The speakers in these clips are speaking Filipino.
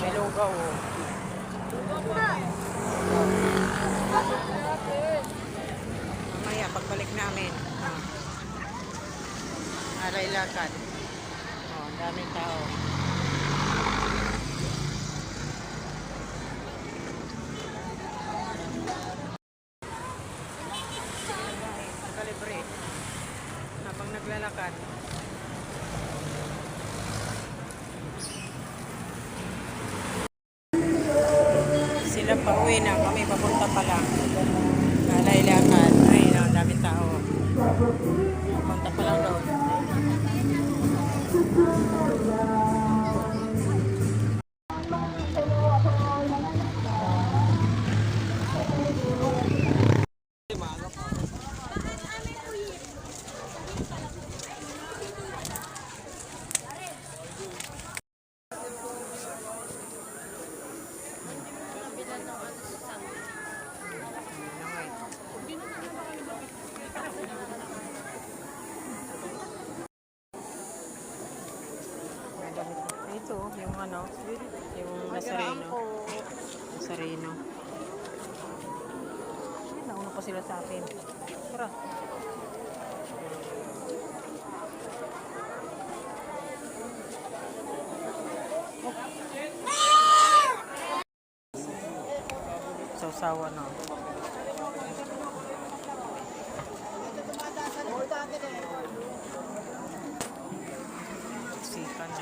May lugaw. Oh. Mamaya, pagbalik namin. Alay lakad. Oh, ang daming tao. Nakalibre. Habang naglalakad. Sila pa uwi na. Kami papunta pa lang. Alay lakad. Ay, ang daming tao. Papunta pa lang doon. Ito, yung ano, yung Nazareno. Nazareno. Nauna pa sila sa akin. Tara. Sausawa na. Sika na.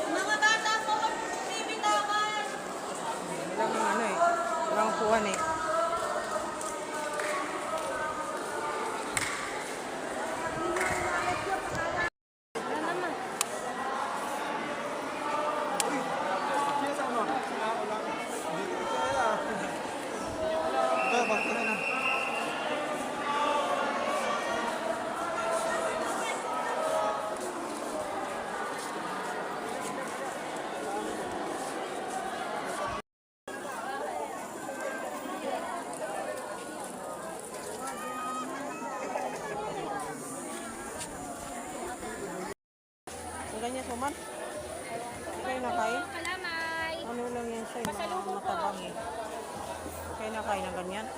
Mga bata po, magbibitawan. Walang ano eh. Walang puwan eh. Ang ganyan suman. Kayo na kain? Kalamay. Ano lang yan siya, yung matabang eh. Kayo na kain ng ganyan?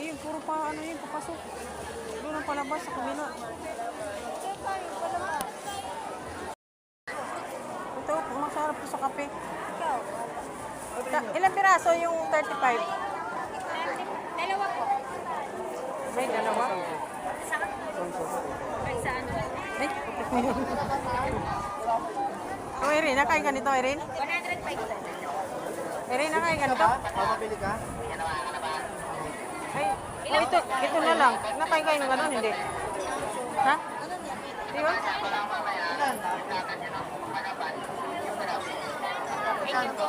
Eh, puro pa ano yun, papasok. Doon ang palabas sa kabila. Ito, masarap po sa kape. Ilang piraso yung 35? Dalawa po. May dalawa? Ay, sa ano? Ay, oh, Erin, nakain ka nito, Erin? 105. Erin, nakain ka nito? Papapili ka? Ay, oh, ito na lang. Nakain kayo ng gano'n, hindi? Ha? Di ba? Thank you po.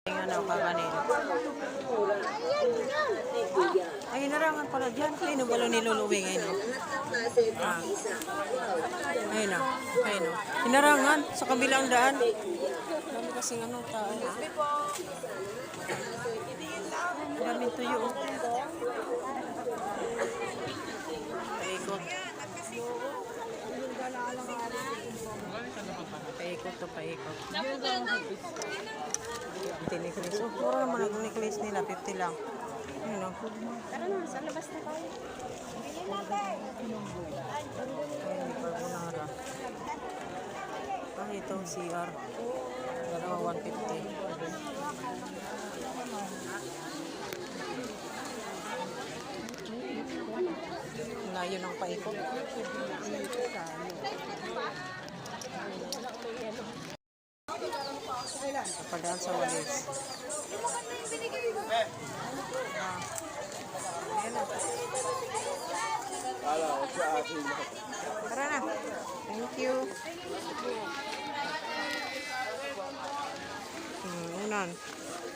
Tingnan ako kakanin. Ay, narangan pala dyan. Ayun, balo niluluwi ngayon. Ayun na. Ayun na. Hinarangan sa kabilang daan. Dami kasing ano, tao. Daming tuyo. Paikot. Paikot to paikot. Tiniklis. Oh, puro naman nag-niklis nila. 50 lang. Ayun o. Tara na, sa labas na tayo. Ayun, carbonara. Ah, ito, CR. Dalawa 150. Layo ng paikot. Padaan sa walis. Ayan na. Tara na. Thank you. Unan.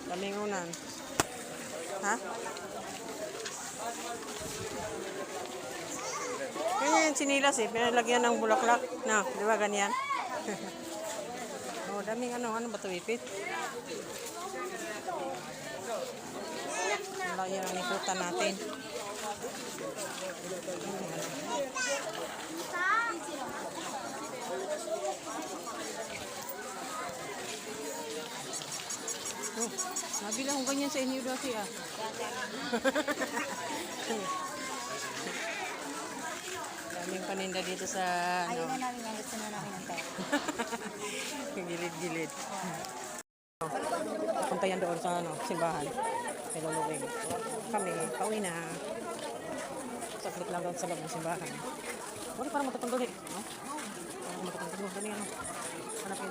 Daming unan. Ha? Ganyan yung sinilas eh. Pinalagyan ng bulaklak. Na, di ba ganyan? Oh, Daming ano ba ito, ipit? Wala, yan ang ikutan natin. Oh, nabilang ko ganyan sa inyo dati ah. Daming paninda dito sa Ayaw ano, na namin yan. Gusto na namin ng pera. gilid-gilid. Punta yan doon sa ano, simbahan. Kay Luluwing. Kami, pauwi na. Saglit lang doon sa loob ng simbahan. Wala parang matutong doon eh. No? Parang matutong doon. Ano yan? Hanapin.